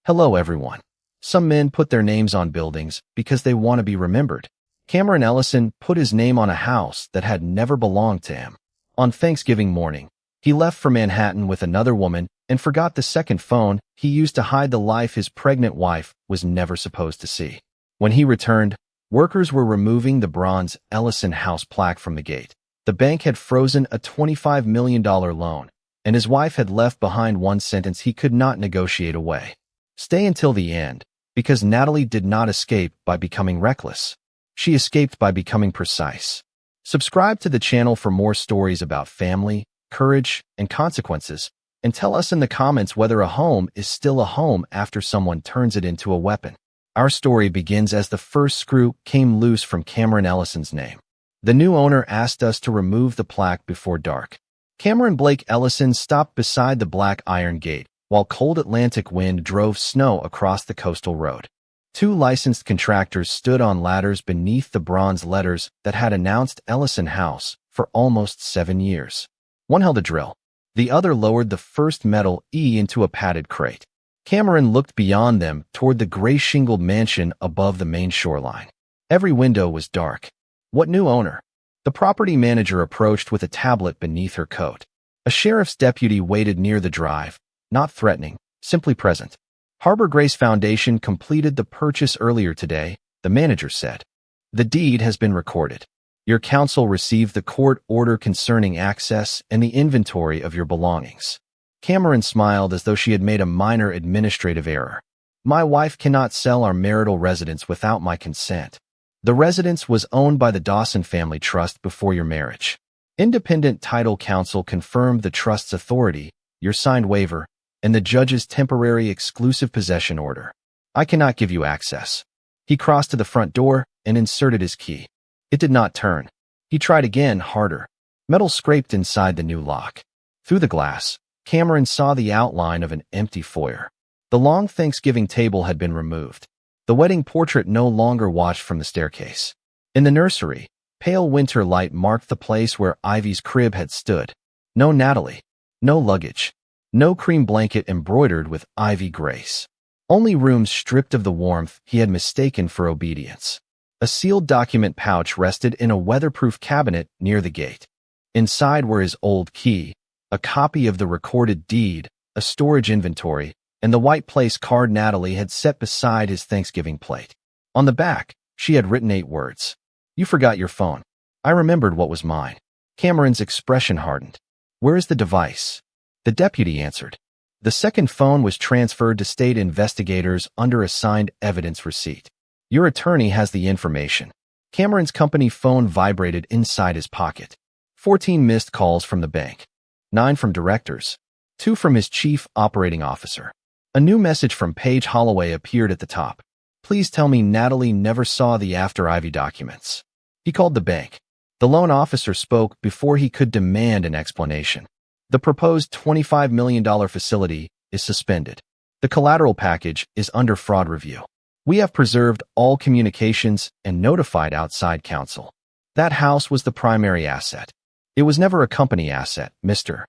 Hello everyone. Some men put their names on buildings because they want to be remembered. Cameron Ellison put his name on a house that had never belonged to him. On Thanksgiving morning, he left for Manhattan with another woman and forgot the second phone he used to hide the life his pregnant wife was never supposed to see. When he returned, workers were removing the bronze Ellison house plaque from the gate. The bank had frozen a $25 million loan, and his wife had left behind one sentence he could not negotiate away. Stay until the end, because Natalie did not escape by becoming reckless. She escaped by becoming precise. Subscribe to the channel for more stories about family, courage, and consequences, and tell us in the comments whether a home is still a home after someone turns it into a weapon. Our story begins as the first screw came loose from Cameron Ellison's name. The new owner asked us to remove the plaque before dark. Cameron Blake Ellison stopped beside the black iron gate, while cold Atlantic wind drove snow across the coastal road. Two licensed contractors stood on ladders beneath the bronze letters that had announced Ellison House for almost 7 years. One held a drill. The other lowered the first metal E into a padded crate. Cameron looked beyond them toward the gray-shingled mansion above the main shoreline. Every window was dark. What new owner? The property manager approached with a tablet beneath her coat. A sheriff's deputy waited near the drive, not threatening, simply present. Harbor Grace Foundation completed the purchase earlier today, the manager said. The deed has been recorded. Your counsel received the court order concerning access and the inventory of your belongings. Cameron smiled as though she had made a minor administrative error. My wife cannot sell our marital residence without my consent. The residence was owned by the Dawson Family Trust before your marriage. Independent title counsel confirmed the trust's authority, your signed waiver, and the judge's temporary exclusive possession order. I cannot give you access. He crossed to the front door and inserted his key. It did not turn. He tried again, harder. Metal scraped inside the new lock. Through the glass, Cameron saw the outline of an empty foyer. The long Thanksgiving table had been removed. The wedding portrait no longer watched from the staircase. In the nursery, pale winter light marked the place where Ivy's crib had stood. No Natalie. No luggage. No cream blanket embroidered with Ivy Grace. Only rooms stripped of the warmth he had mistaken for obedience. A sealed document pouch rested in a weatherproof cabinet near the gate. Inside were his old key, a copy of the recorded deed, a storage inventory, and the white place card Natalie had set beside his Thanksgiving plate. On the back, she had written 8 words. You forgot your phone. I remembered what was mine. Cameron's expression hardened. Where is the device? The deputy answered. The second phone was transferred to state investigators under assigned evidence receipt. Your attorney has the information. Cameron's company phone vibrated inside his pocket. 14 missed calls from the bank. 9 from directors. 2 from his chief operating officer. A new message from Paige Holloway appeared at the top. Please tell me Natalie never saw the After Ivy documents. He called the bank. The loan officer spoke before he could demand an explanation. The proposed $25 million facility is suspended. The collateral package is under fraud review. We have preserved all communications and notified outside counsel. That house was the primary asset. It was never a company asset, Mr.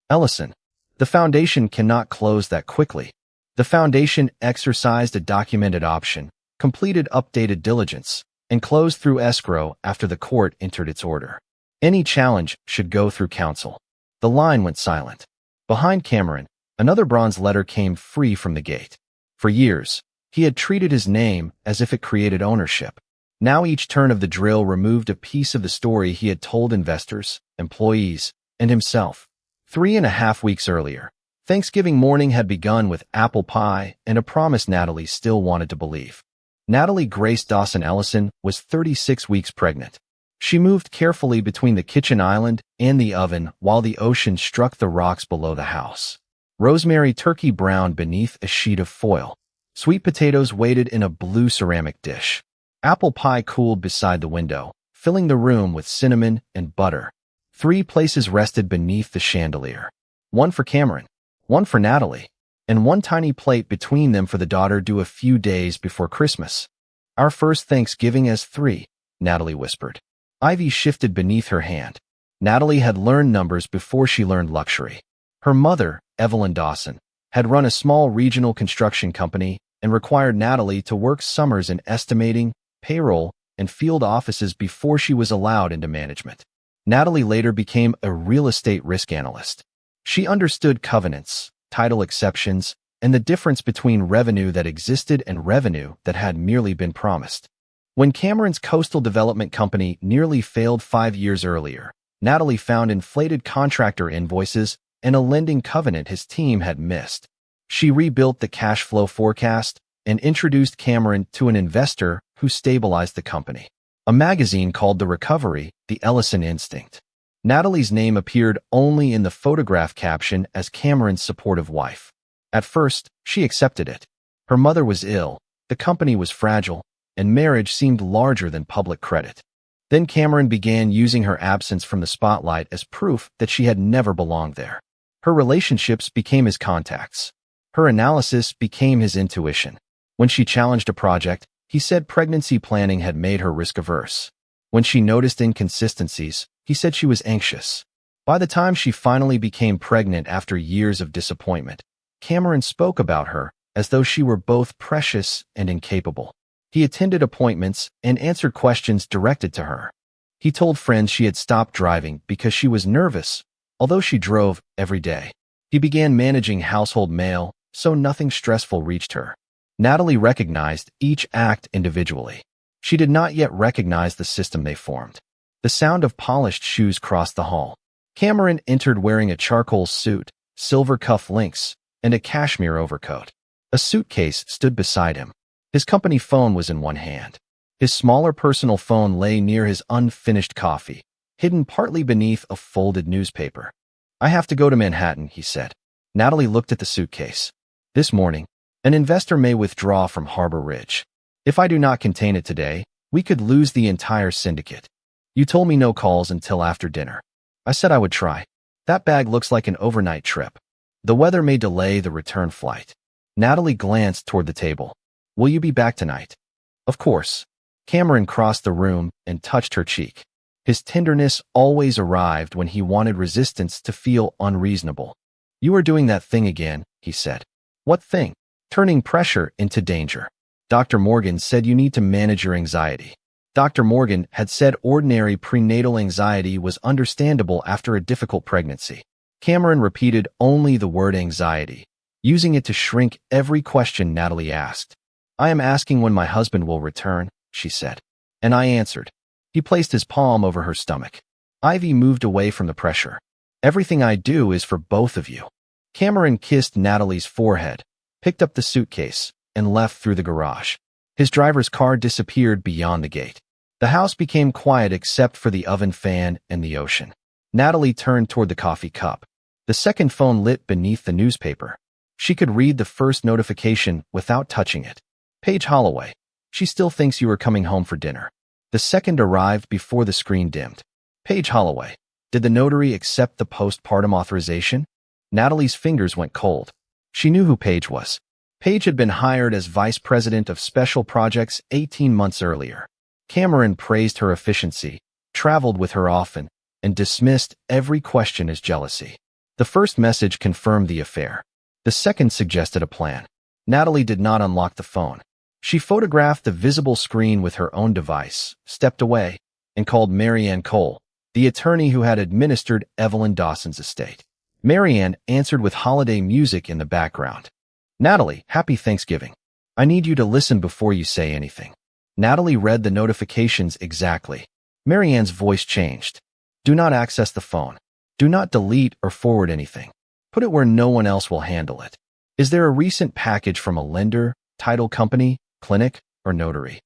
Ellison. The foundation cannot close that quickly. The foundation exercised a documented option, completed updated diligence, and closed through escrow after the court entered its order. Any challenge should go through counsel. The line went silent. Behind Cameron, another bronze letter came free from the gate. For years, he had treated his name as if it created ownership. Now each turn of the drill removed a piece of the story he had told investors, employees, and himself. 3.5 weeks earlier, Thanksgiving morning had begun with apple pie and a promise Natalie still wanted to believe. Natalie Grace Dawson Ellison was 36 weeks pregnant. She moved carefully between the kitchen island and the oven while the ocean struck the rocks below the house. Rosemary turkey browned beneath a sheet of foil. Sweet potatoes waited in a blue ceramic dish. Apple pie cooled beside the window, filling the room with cinnamon and butter. 3 places rested beneath the chandelier. 1 for Cameron, 1 for Natalie, and 1 tiny plate between them for the daughter due a few days before Christmas. Our first Thanksgiving as 3, Natalie whispered. Ivy shifted beneath her hand. Natalie had learned numbers before she learned luxury. Her mother, Evelyn Dawson, had run a small regional construction company and required Natalie to work summers in estimating, payroll, and field offices before she was allowed into management. Natalie later became a real estate risk analyst. She understood covenants, title exceptions, and the difference between revenue that existed and revenue that had merely been promised. When Cameron's coastal development company nearly failed 5 years earlier, Natalie found inflated contractor invoices and a lending covenant his team had missed. She rebuilt the cash flow forecast and introduced Cameron to an investor who stabilized the company. A magazine called The Recovery, The Ellison Instinct. Natalie's name appeared only in the photograph caption as Cameron's supportive wife. At first, she accepted it. Her mother was ill, the company was fragile, and marriage seemed larger than public credit. Then Cameron began using her absence from the spotlight as proof that she had never belonged there. Her relationships became his contacts. Her analysis became his intuition. When she challenged a project, he said pregnancy planning had made her risk-averse. When she noticed inconsistencies, he said she was anxious. By the time she finally became pregnant after years of disappointment, Cameron spoke about her as though she were both precious and incapable. He attended appointments and answered questions directed to her. He told friends she had stopped driving because she was nervous, although she drove every day. He began managing household mail, so nothing stressful reached her. Natalie recognized each act individually. She did not yet recognize the system they formed. The sound of polished shoes crossed the hall. Cameron entered wearing a charcoal suit, silver cuff links, and a cashmere overcoat. A suitcase stood beside him. His company phone was in one hand. His smaller personal phone lay near his unfinished coffee, hidden partly beneath a folded newspaper. "I have to go to Manhattan," he said. Natalie looked at the suitcase. "This morning, an investor may withdraw from Harbor Ridge. If I do not contain it today, we could lose the entire syndicate. You told me no calls until after dinner. I said I would try. That bag looks like an overnight trip. The weather may delay the return flight." Natalie glanced toward the table. "Will you be back tonight?" "Of course." Cameron crossed the room and touched her cheek. His tenderness always arrived when he wanted resistance to feel unreasonable. "You are doing that thing again," he said. "What thing?" "Turning pressure into danger. Dr. Morgan said you need to manage your anxiety." Dr. Morgan had said ordinary prenatal anxiety was understandable after a difficult pregnancy. Cameron repeated only the word anxiety, using it to shrink every question Natalie asked. "I am asking when my husband will return," she said. And I answered. He placed his palm over her stomach. Ivy moved away from the pressure. "Everything I do is for both of you." Cameron kissed Natalie's forehead, picked up the suitcase, and left through the garage. His driver's car disappeared beyond the gate. The house became quiet except for the oven fan and the ocean. Natalie turned toward the coffee cup. The second phone lit beneath the newspaper. She could read the first notification without touching it. "Paige Holloway. She still thinks you are coming home for dinner." The second arrived before the screen dimmed. "Paige Holloway. Did the notary accept the postpartum authorization?" Natalie's fingers went cold. She knew who Paige was. Paige had been hired as vice president of special projects 18 months earlier. Cameron praised her efficiency, traveled with her often, and dismissed every question as jealousy. The first message confirmed the affair. The second suggested a plan. Natalie did not unlock the phone. She photographed the visible screen with her own device, stepped away, and called Marianne Cole, the attorney who had administered Evelyn Dawson's estate. Marianne answered with holiday music in the background. "Natalie, happy Thanksgiving. I need you to listen before you say anything." Natalie read the notifications exactly. Marianne's voice changed. "Do not access the phone. Do not delete or forward anything. Put it where no one else will handle it. Is there a recent package from a lender, title company, clinic, or notary?"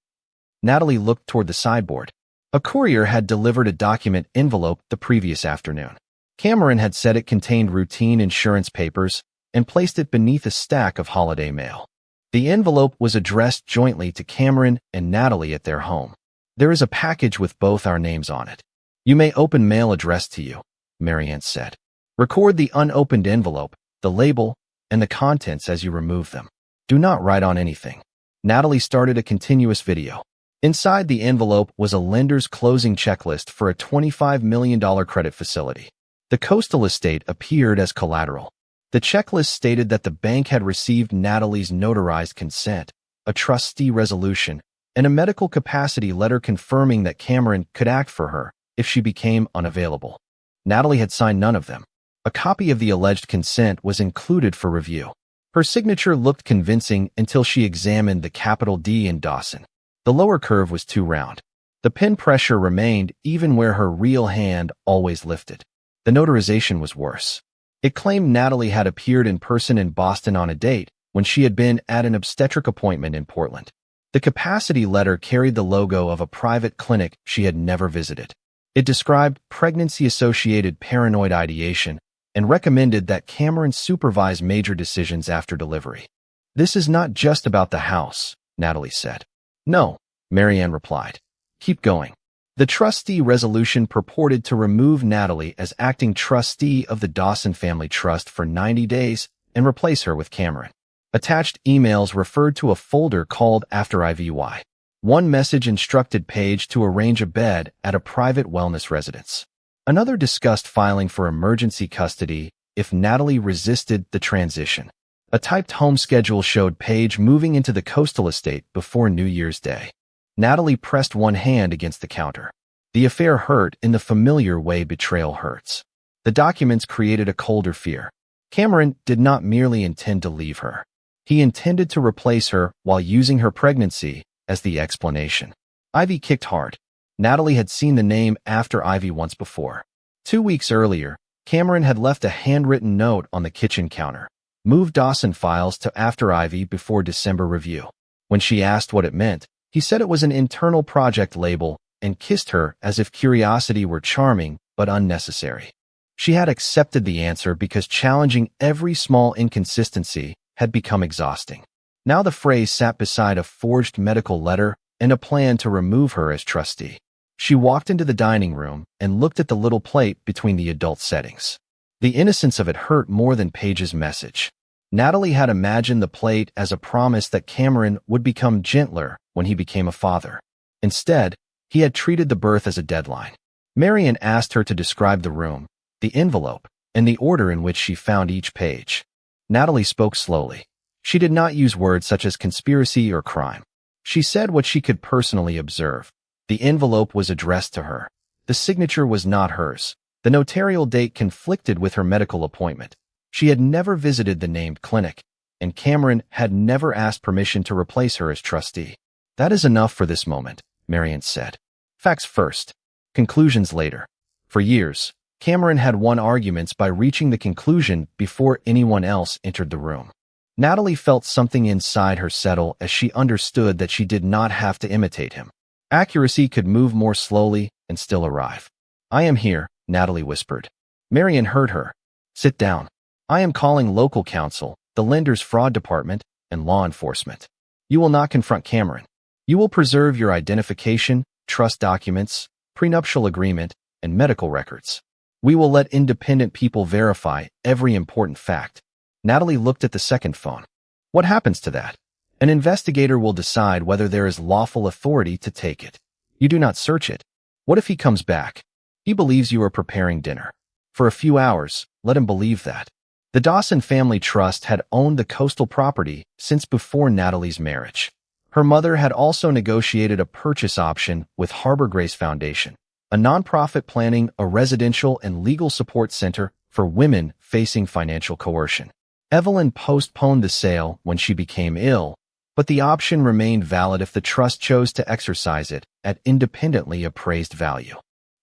Natalie looked toward the sideboard. A courier had delivered a document envelope the previous afternoon. Cameron had said it contained routine insurance papers and placed it beneath a stack of holiday mail. The envelope was addressed jointly to Cameron and Natalie at their home. "There is a package with both our names on it. You may open mail addressed to you," Marianne said. "Record the unopened envelope, the label, and the contents as you remove them. Do not write on anything." Natalie started a continuous video. Inside the envelope was a lender's closing checklist for a $25 million credit facility. The coastal estate appeared as collateral. The checklist stated that the bank had received Natalie's notarized consent, a trustee resolution, and a medical capacity letter confirming that Cameron could act for her if she became unavailable. Natalie had signed none of them. A copy of the alleged consent was included for review. Her signature looked convincing until she examined the capital D in Dawson. The lower curve was too round. The pen pressure remained even where her real hand always lifted. The notarization was worse. It claimed Natalie had appeared in person in Boston on a date when she had been at an obstetric appointment in Portland. The capacity letter carried the logo of a private clinic she had never visited. It described pregnancy-associated paranoid ideation and recommended that Cameron supervise major decisions after delivery. "This is not just about the house," Natalie said. "No," Marianne replied. "Keep going." The trustee resolution purported to remove Natalie as acting trustee of the Dawson Family Trust for 90 days and replace her with Cameron. Attached emails referred to a folder called After IVY. One message instructed Paige to arrange a bed at a private wellness residence. Another discussed filing for emergency custody if Natalie resisted the transition. A typed home schedule showed Paige moving into the coastal estate before New Year's Day. Natalie pressed one hand against the counter. The affair hurt in the familiar way betrayal hurts. The documents created a colder fear. Cameron did not merely intend to leave her. He intended to replace her while using her pregnancy as the explanation. Ivy kicked hard. Natalie had seen the name After Ivy once before. 2 weeks earlier, Cameron had left a handwritten note on the kitchen counter. Move Dawson files to After Ivy before December review. When she asked what it meant, he said it was an internal project label and kissed her as if curiosity were charming but unnecessary. She had accepted the answer because challenging every small inconsistency had become exhausting. Now the phrase sat beside a forged medical letter and a plan to remove her as trustee. She walked into the dining room and looked at the little plate between the adult settings. The innocence of it hurt more than Paige's message. Natalie had imagined the plate as a promise that Cameron would become gentler when he became a father. Instead, he had treated the birth as a deadline. Marian asked her to describe the room, the envelope, and the order in which she found each page. Natalie spoke slowly. She did not use words such as conspiracy or crime. She said what she could personally observe. The envelope was addressed to her. The signature was not hers. The notarial date conflicted with her medical appointment. She had never visited the named clinic, and Cameron had never asked permission to replace her as trustee. "That is enough for this moment," Marian said. "Facts first, conclusions later." For years, Cameron had won arguments by reaching the conclusion before anyone else entered the room. Natalie felt something inside her settle as she understood that she did not have to imitate him. Accuracy could move more slowly and still arrive. "I am here," Natalie whispered. Marian heard her. "Sit down. I am calling local counsel, the lender's fraud department, and law enforcement. You will not confront Cameron. You will preserve your identification, trust documents, prenuptial agreement, and medical records. We will let independent people verify every important fact." Natalie looked at the second phone. "What happens to that? An investigator will decide whether there is lawful authority to take it. You do not search it. What if he comes back? He believes you are preparing dinner. For a few hours, let him believe that." The Dawson Family Trust had owned the coastal property since before Natalie's marriage. Her mother had also negotiated a purchase option with Harbor Grace Foundation, a nonprofit planning a residential and legal support center for women facing financial coercion. Evelyn postponed the sale when she became ill, but the option remained valid if the trust chose to exercise it at independently appraised value.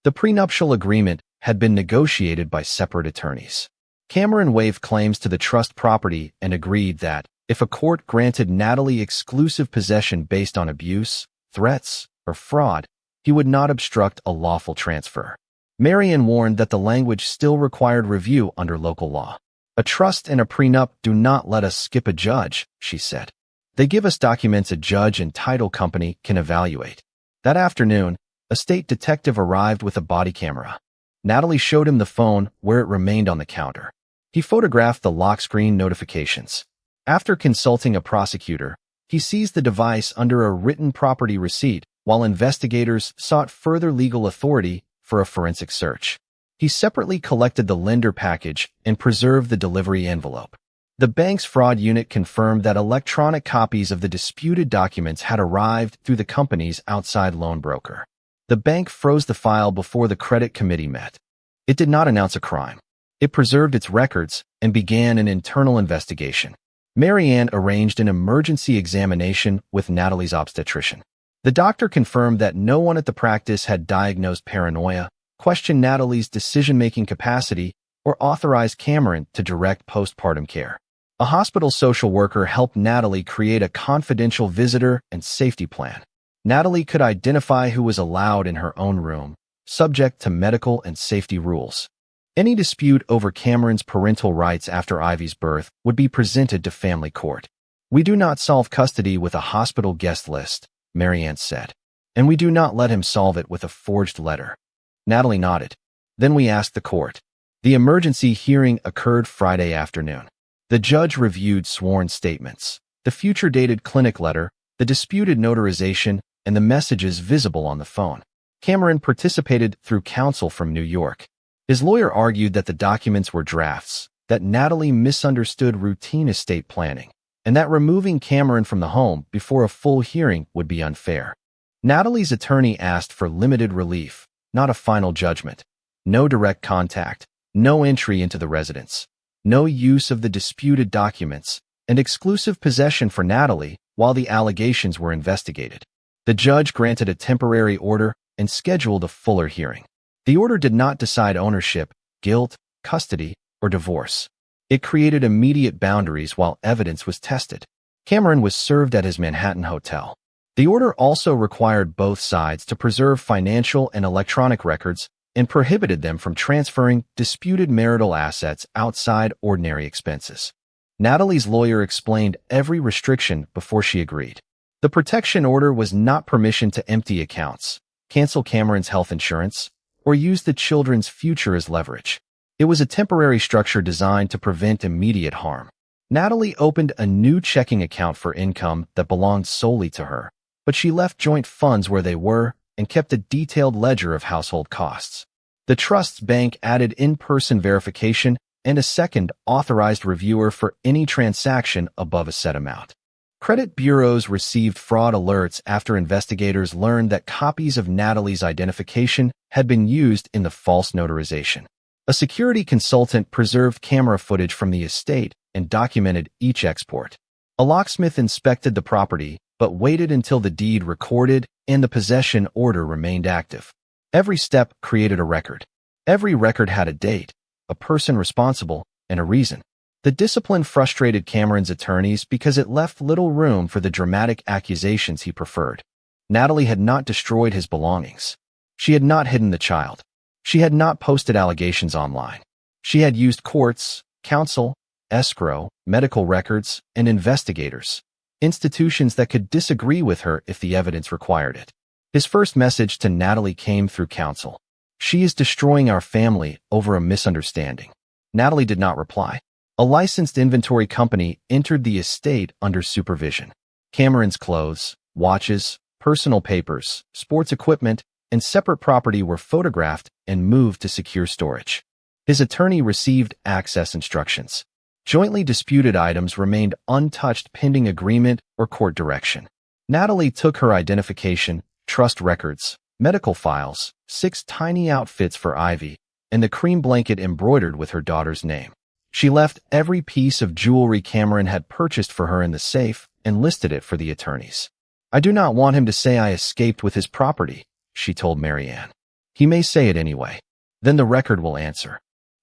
The prenuptial agreement had been negotiated by separate attorneys. Cameron waived claims to the trust property and agreed that, if a court granted Natalie exclusive possession based on abuse, threats, or fraud, he would not obstruct a lawful transfer. Marian warned that the language still required review under local law. "A trust and a prenup do not let us skip a judge," she said. "They give us documents a judge and title company can evaluate." That afternoon, a state detective arrived with a body camera. Natalie showed him the phone where it remained on the counter. He photographed the lock screen notifications. After consulting a prosecutor, he seized the device under a written property receipt while investigators sought further legal authority for a forensic search. He separately collected the lender package and preserved the delivery envelope. The bank's fraud unit confirmed that electronic copies of the disputed documents had arrived through the company's outside loan broker. The bank froze the file before the credit committee met. It did not announce a crime. It preserved its records and began an internal investigation. Marianne arranged an emergency examination with Natalie's obstetrician. The doctor confirmed that no one at the practice had diagnosed paranoia, questioned Natalie's decision-making capacity, or authorized Cameron to direct postpartum care. A hospital social worker helped Natalie create a confidential visitor and safety plan. Natalie could identify who was allowed in her own room, subject to medical and safety rules. Any dispute over Cameron's parental rights after Ivy's birth would be presented to family court. "We do not solve custody with a hospital guest list," Marianne said, "and we do not let him solve it with a forged letter." Natalie nodded. "Then we asked the court." The emergency hearing occurred Friday afternoon. The judge reviewed sworn statements, the future-dated clinic letter, the disputed notarization, and the messages visible on the phone. Cameron participated through counsel from New York. His lawyer argued that the documents were drafts, that Natalie misunderstood routine estate planning, and that removing Cameron from the home before a full hearing would be unfair. Natalie's attorney asked for limited relief, not a final judgment. No direct contact, no entry into the residence, no use of the disputed documents, and exclusive possession for Natalie while the allegations were investigated. The judge granted a temporary order and scheduled a fuller hearing. The order did not decide ownership, guilt, custody, or divorce. It created immediate boundaries while evidence was tested. Cameron was served at his Manhattan hotel. The order also required both sides to preserve financial and electronic records and prohibited them from transferring disputed marital assets outside ordinary expenses. Natalie's lawyer explained every restriction before she agreed. The protection order was not permission to empty accounts, cancel Cameron's health insurance, or use the children's future as leverage. It was a temporary structure designed to prevent immediate harm. Natalie opened a new checking account for income that belonged solely to her, but she left joint funds where they were and kept a detailed ledger of household costs. The trust's bank added in-person verification and a second authorized reviewer for any transaction above a set amount. Credit bureaus received fraud alerts after investigators learned that copies of Natalie's identification had been used in the false notarization. A security consultant preserved camera footage from the estate and documented each export. A locksmith inspected the property, but waited until the deed recorded and the possession order remained active. Every step created a record. Every record had a date, a person responsible, and a reason. The discipline frustrated Cameron's attorneys because it left little room for the dramatic accusations he preferred. Natalie had not destroyed his belongings. She had not hidden the child. She had not posted allegations online. She had used courts, counsel, escrow, medical records, and investigators, institutions that could disagree with her if the evidence required it. His first message to Natalie came through counsel. "She is destroying our family over a misunderstanding." Natalie did not reply. A licensed inventory company entered the estate under supervision. Cameron's clothes, watches, personal papers, sports equipment, and separate property were photographed and moved to secure storage. His attorney received access instructions. Jointly disputed items remained untouched pending agreement or court direction. Natalie took her identification, trust records, medical files, 6 tiny outfits for Ivy, and the cream blanket embroidered with her daughter's name. She left every piece of jewelry Cameron had purchased for her in the safe and listed it for the attorneys. "I do not want him to say I escaped with his property," she told Marianne. "He may say it anyway. Then the record will answer."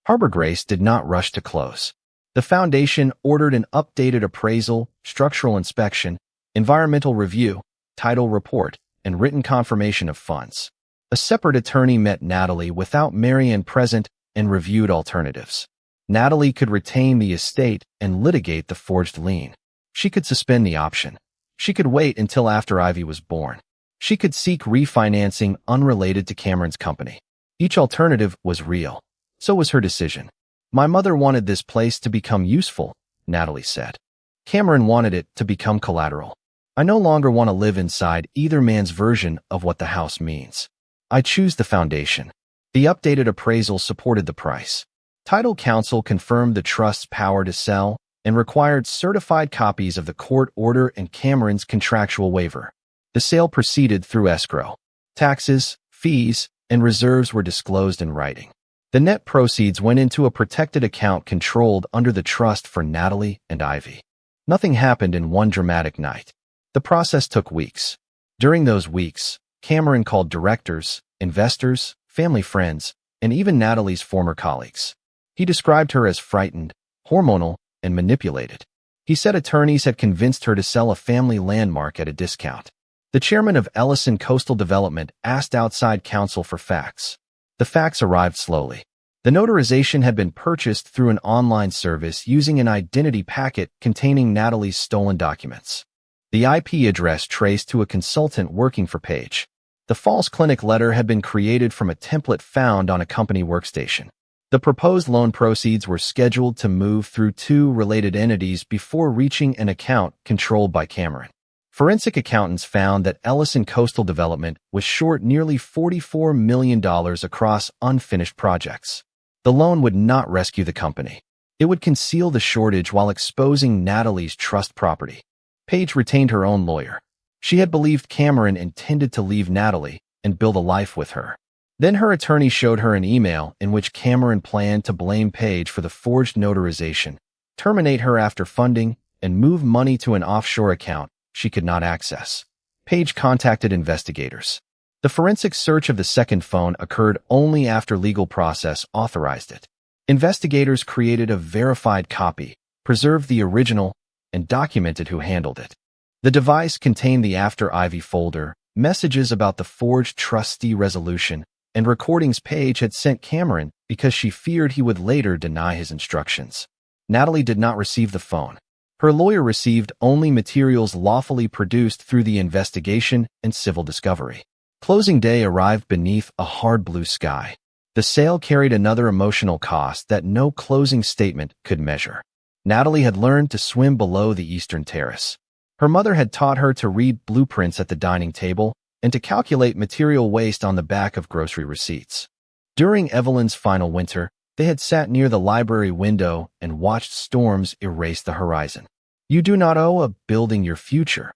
Harbor Grace did not rush to close. The foundation ordered an updated appraisal, structural inspection, environmental review, title report, and written confirmation of funds. A separate attorney met Natalie without Marianne present and reviewed alternatives. Natalie could retain the estate and litigate the forged lien. She could suspend the option. She could wait until after Ivy was born. She could seek refinancing unrelated to Cameron's company. Each alternative was real. So was her decision. "My mother wanted this place to become useful," Natalie said. Cameron wanted it to become collateral. "I no longer want to live inside either man's version of what the house means. I choose the foundation. The updated appraisal supported the price. Title counsel confirmed the trust's power to sell and required certified copies of the court order and Cameron's contractual waiver. The sale proceeded through escrow. Taxes, fees, and reserves were disclosed in writing. The net proceeds went into a protected account controlled under the trust for Natalie and Ivy. Nothing happened in one dramatic night. The process took weeks. During those weeks, Cameron called directors, investors, family friends, and even Natalie's former colleagues. He described her as frightened, hormonal, and manipulated. He said attorneys had convinced her to sell a family landmark at a discount. The chairman of Ellison Coastal Development asked outside counsel for facts. The facts arrived slowly. The notarization had been purchased through an online service using an identity packet containing Natalie's stolen documents. The IP address traced to a consultant working for Page. The false clinic letter had been created from a template found on a company workstation. The proposed loan proceeds were scheduled to move through two related entities before reaching an account controlled by Cameron. Forensic accountants found that Ellison Coastal Development was short nearly $44 million across unfinished projects. The loan would not rescue the company. It would conceal the shortage while exposing Natalie's trust property. Page retained her own lawyer. She had believed Cameron intended to leave Natalie and build a life with her. Then her attorney showed her an email in which Cameron planned to blame Page for the forged notarization, terminate her after funding, and move money to an offshore account she could not access. Page contacted investigators. The forensic search of the second phone occurred only after legal process authorized it. Investigators created a verified copy, preserved the original, and documented who handled it. The device contained the After Ivy folder, messages about the forged trustee resolution, and recordings Page had sent Cameron because she feared he would later deny his instructions. Natalie did not receive the phone. Her lawyer received only materials lawfully produced through the investigation and civil discovery. Closing day arrived beneath a hard blue sky. The sale carried another emotional cost that no closing statement could measure. Natalie had learned to swim below the eastern terrace. Her mother had taught her to read blueprints at the dining table and to calculate material waste on the back of grocery receipts. During Evelyn's final winter, they had sat near the library window and watched storms erase the horizon. "You do not owe a building your future,"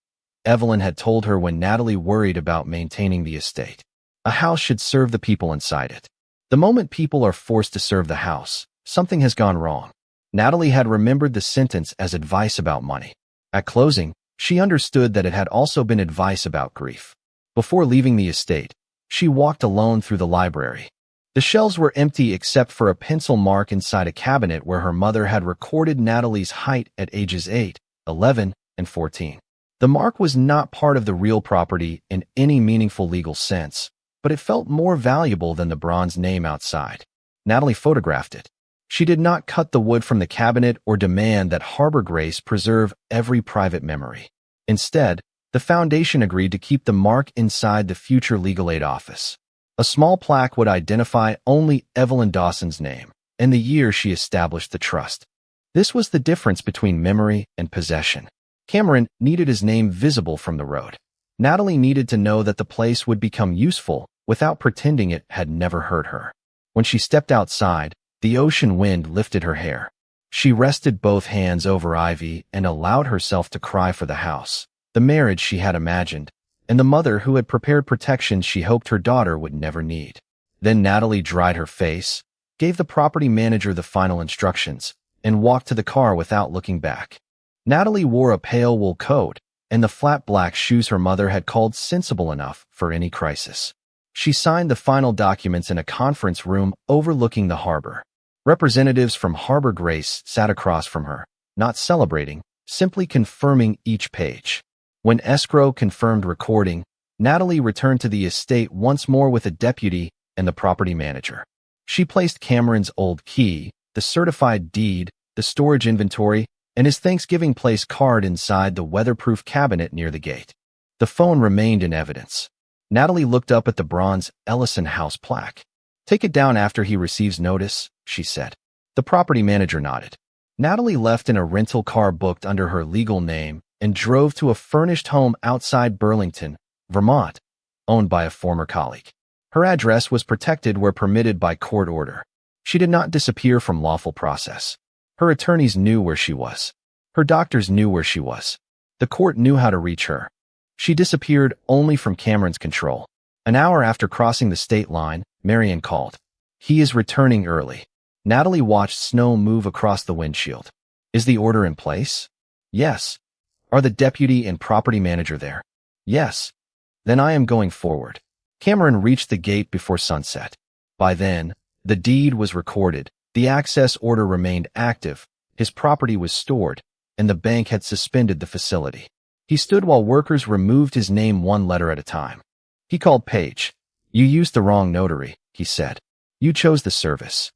Evelyn had told her when Natalie worried about maintaining the estate. "A house should serve the people inside it. The moment people are forced to serve the house, something has gone wrong." Natalie had remembered the sentence as advice about money. At closing, she understood that it had also been advice about grief. Before leaving the estate, she walked alone through the library. The shelves were empty except for a pencil mark inside a cabinet where her mother had recorded Natalie's height at ages 8, 11, and 14. The mark was not part of the real property in any meaningful legal sense, but it felt more valuable than the bronze name outside. Natalie photographed it. She did not cut the wood from the cabinet or demand that Harbor Grace preserve every private memory. Instead, the foundation agreed to keep the mark inside the future legal aid office. A small plaque would identify only Evelyn Dawson's name and the year she established the trust. This was the difference between memory and possession. Cameron needed his name visible from the road. Natalie needed to know that the place would become useful without pretending it had never hurt her. When she stepped outside, the ocean wind lifted her hair. She rested both hands over Ivy and allowed herself to cry for the house, the marriage she had imagined, and the mother who had prepared protections she hoped her daughter would never need. Then Natalie dried her face, gave the property manager the final instructions, and walked to the car without looking back. Natalie wore a pale wool coat and the flat black shoes her mother had called sensible enough for any crisis. She signed the final documents in a conference room overlooking the harbor. Representatives from Harbor Grace sat across from her, not celebrating, simply confirming each page. When escrow confirmed recording, Natalie returned to the estate once more with a deputy and the property manager. She placed Cameron's old key, the certified deed, the storage inventory, and his Thanksgiving place card inside the weatherproof cabinet near the gate. The phone remained in evidence. Natalie looked up at the bronze Ellison House plaque. "Take it down after he receives notice," she said. The property manager nodded. Natalie left in a rental car booked under her legal name and drove to a furnished home outside Burlington, Vermont, owned by a former colleague. Her address was protected where permitted by court order. She did not disappear from lawful process. Her attorneys knew where she was. Her doctors knew where she was. The court knew how to reach her. She disappeared only from Cameron's control. An hour after crossing the state line, Marianne called. He is returning early. Natalie watched snow move across the windshield. Is the order in place? Yes. Are the deputy and property manager there? Yes. Then I am going forward. Cameron reached the gate before sunset. By then, the deed was recorded, the access order remained active, his property was stored, and the bank had suspended the facility. He stood while workers removed his name one letter at a time. He called Paige. You used the wrong notary, he said. You chose the service.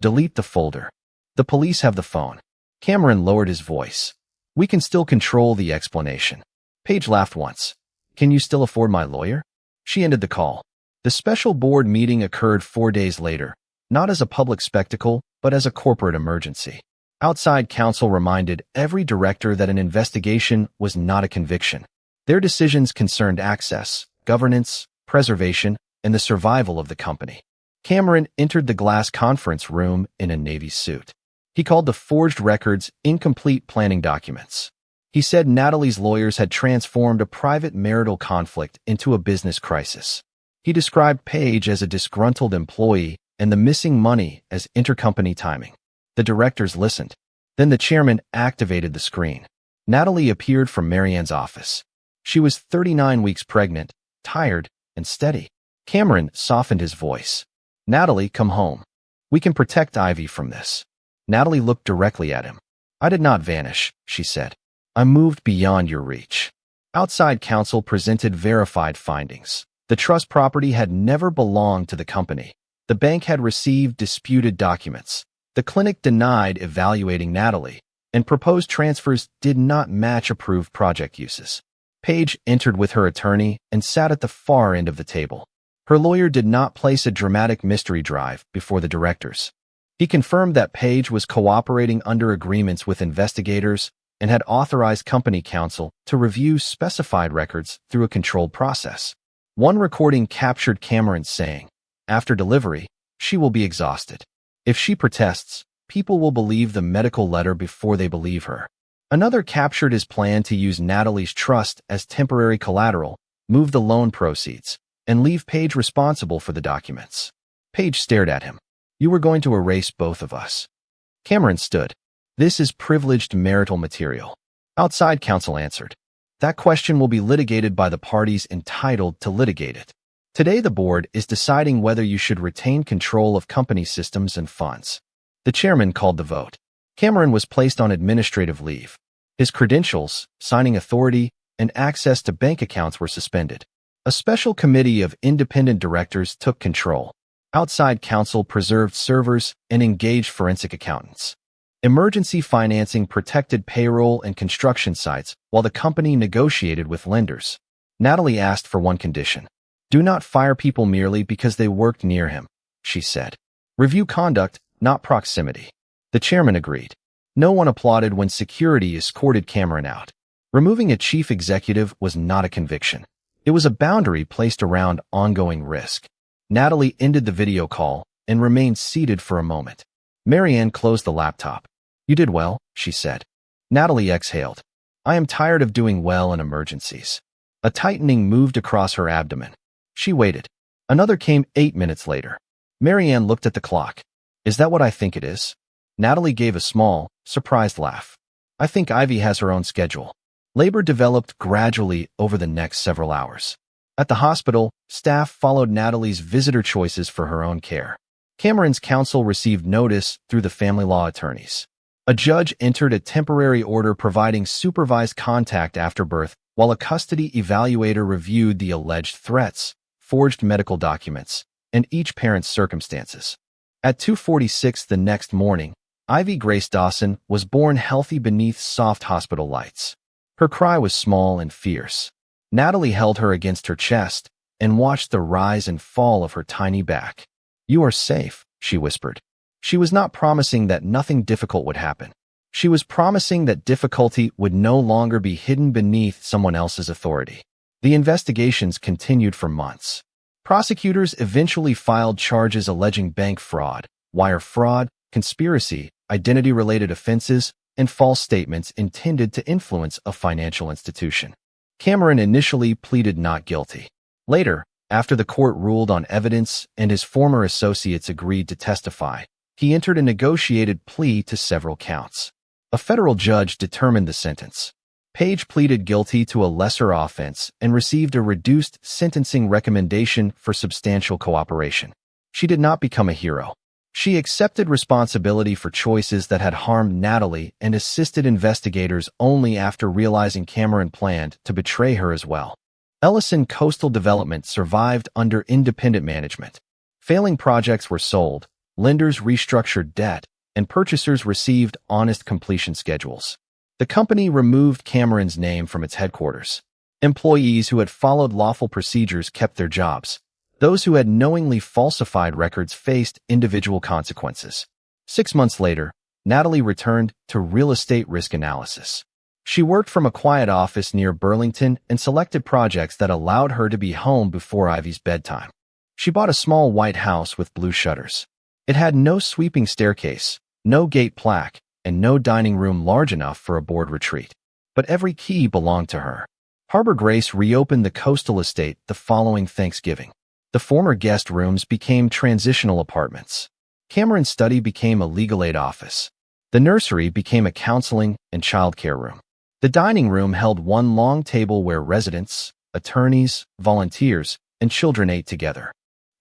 Delete the folder. The police have the phone. Cameron lowered his voice. We can still control the explanation. Paige laughed once. Can you still afford my lawyer? She ended the call. The special board meeting occurred 4 days later, not as a public spectacle, but as a corporate emergency. Outside counsel reminded every director that an investigation was not a conviction. Their decisions concerned access, governance, preservation, and the survival of the company. Cameron entered the glass conference room in a Navy suit. He called the forged records incomplete planning documents. He said Natalie's lawyers had transformed a private marital conflict into a business crisis. He described Paige as a disgruntled employee and the missing money as intercompany timing. The directors listened. Then the chairman activated the screen. Natalie appeared from Marianne's office. She was 39 weeks pregnant, tired, and steady. Cameron softened his voice. Natalie, come home. We can protect Ivy from this. Natalie looked directly at him. I did not vanish, she said. I moved beyond your reach. Outside counsel presented verified findings. The trust property had never belonged to the company. The bank had received disputed documents. The clinic denied evaluating Natalie, and proposed transfers did not match approved project uses. Paige entered with her attorney and sat at the far end of the table. Her lawyer did not place a dramatic mystery drive before the directors. He confirmed that Paige was cooperating under agreements with investigators and had authorized company counsel to review specified records through a controlled process. One recording captured Cameron saying, after delivery, she will be exhausted. If she protests, people will believe the medical letter before they believe her. Another captured his plan to use Natalie's trust as temporary collateral, move the loan proceeds, and leave Paige responsible for the documents. Paige stared at him. You were going to erase both of us. Cameron stood. This is privileged marital material. Outside counsel answered. That question will be litigated by the parties entitled to litigate it. Today the board is deciding whether you should retain control of company systems and funds. The chairman called the vote. Cameron was placed on administrative leave. His credentials, signing authority, and access to bank accounts were suspended. A special committee of independent directors took control. Outside counsel preserved servers and engaged forensic accountants. Emergency financing protected payroll and construction sites while the company negotiated with lenders. Natalie asked for one condition. Do not fire people merely because they worked near him, she said. Review conduct, not proximity. The chairman agreed. No one applauded when security escorted Cameron out. Removing a chief executive was not a conviction. It was a boundary placed around ongoing risk. Natalie ended the video call and remained seated for a moment. Marianne closed the laptop. You did well, she said. Natalie exhaled. I am tired of doing well in emergencies. A tightening moved across her abdomen. She waited. Another came 8 minutes later. Marianne looked at the clock. Is that what I think it is? Natalie gave a small, surprised laugh. I think Ivy has her own schedule. Labor developed gradually over the next several hours. At the hospital, staff followed Natalie's visitor choices for her own care. Cameron's counsel received notice through the family law attorneys. A judge entered a temporary order providing supervised contact after birth, while a custody evaluator reviewed the alleged threats, forged medical documents, and each parent's circumstances. At 2:46 the next morning, Ivy Grace Dawson was born healthy beneath soft hospital lights. Her cry was small and fierce. Natalie held her against her chest and watched the rise and fall of her tiny back. You are safe, she whispered. She was not promising that nothing difficult would happen. She was promising that difficulty would no longer be hidden beneath someone else's authority. The investigations continued for months. Prosecutors eventually filed charges alleging bank fraud, wire fraud, conspiracy, identity-related offenses, and false statements intended to influence a financial institution. Cameron initially pleaded not guilty. Later, after the court ruled on evidence and his former associates agreed to testify, he entered a negotiated plea to several counts. A federal judge determined the sentence. Page pleaded guilty to a lesser offense and received a reduced sentencing recommendation for substantial cooperation. She did not become a hero. She accepted responsibility for choices that had harmed Natalie and assisted investigators only after realizing Cameron planned to betray her as well. Ellison Coastal Development survived under independent management. Failing projects were sold, lenders restructured debt, and purchasers received honest completion schedules. The company removed Cameron's name from its headquarters. Employees who had followed lawful procedures kept their jobs. Those who had knowingly falsified records faced individual consequences. 6 months later, Natalie returned to real estate risk analysis. She worked from a quiet office near Burlington and selected projects that allowed her to be home before Ivy's bedtime. She bought a small white house with blue shutters. It had no sweeping staircase, no gate plaque, and no dining room large enough for a board retreat. But every key belonged to her. Harbor Grace reopened the coastal estate the following Thanksgiving. The former guest rooms became transitional apartments. Cameron's study became a legal aid office. The nursery became a counseling and childcare room. The dining room held one long table where residents, attorneys, volunteers, and children ate together.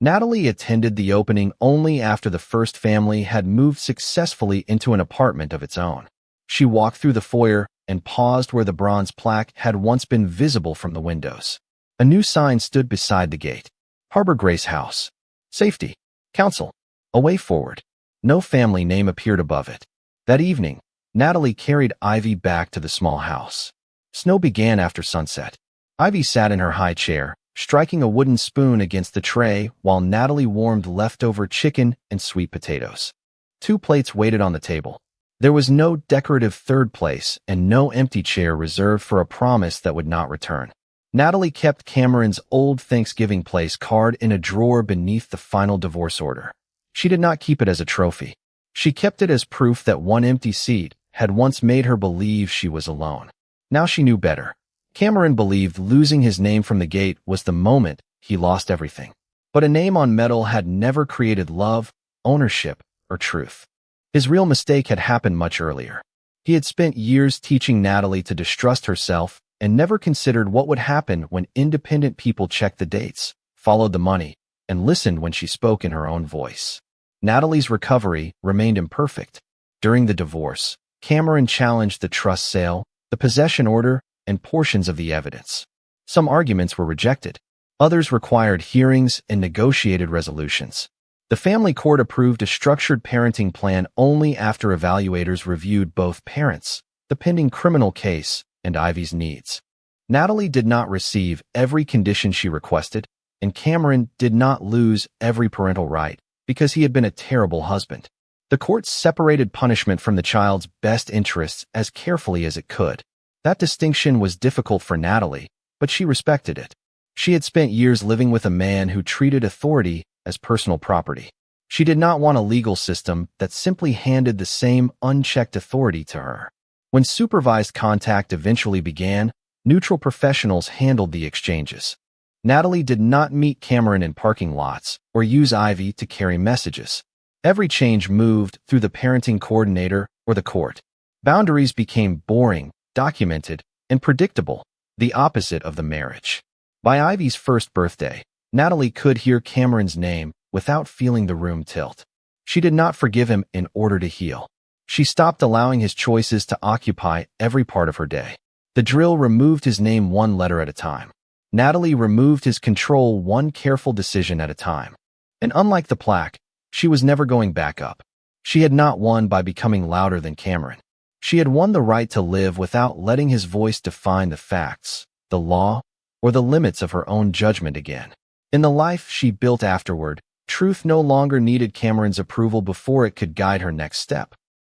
Natalie attended the opening only after the first family had moved successfully into an apartment of its own. She walked through the foyer and paused where the bronze plaque had once been visible from the windows. A new sign stood beside the gate. Harbor Grace House. Safety. Counsel. A way forward. No family name appeared above it. That evening, Natalie carried Ivy back to the small house. Snow began after sunset. Ivy sat in her high chair, striking a wooden spoon against the tray while Natalie warmed leftover chicken and sweet potatoes. 2 plates waited on the table. There was no decorative third place and no empty chair reserved for a promise that would not return. Natalie kept Cameron's old Thanksgiving place card in a drawer beneath the final divorce order. She did not keep it as a trophy. She kept it as proof that one empty seat had once made her believe she was alone. Now she knew better. Cameron believed losing his name from the gate was the moment he lost everything. But a name on metal had never created love, ownership, or truth. His real mistake had happened much earlier. He had spent years teaching Natalie to distrust herself and never considered what would happen when independent people checked the dates, followed the money, and listened when she spoke in her own voice. Natalie's recovery remained imperfect. During the divorce, Cameron challenged the trust sale, the possession order, and portions of the evidence. Some arguments were rejected. Others required hearings and negotiated resolutions. The family court approved a structured parenting plan only after evaluators reviewed both parents, the pending criminal case, and Ivy's needs. Natalie did not receive every condition she requested, and Cameron did not lose every parental right because he had been a terrible husband. The court separated punishment from the child's best interests as carefully as it could. That distinction was difficult for Natalie, but she respected it. She had spent years living with a man who treated authority as personal property. She did not want a legal system that simply handed the same unchecked authority to her. When supervised contact eventually began, neutral professionals handled the exchanges. Natalie did not meet Cameron in parking lots or use Ivy to carry messages. Every change moved through the parenting coordinator or the court. Boundaries became boring, documented, and predictable, the opposite of the marriage. By Ivy's first birthday, Natalie could hear Cameron's name without feeling the room tilt. She did not forgive him in order to heal. She stopped allowing his choices to occupy every part of her day. The drill removed his name one letter at a time. Natalie removed his control one careful decision at a time. And unlike the plaque, she was never going back up. She had not won by becoming louder than Cameron. She had won the right to live without letting his voice define the facts, the law, or the limits of her own judgment again. In the life she built afterward, truth no longer needed Cameron's approval before it could guide her next step.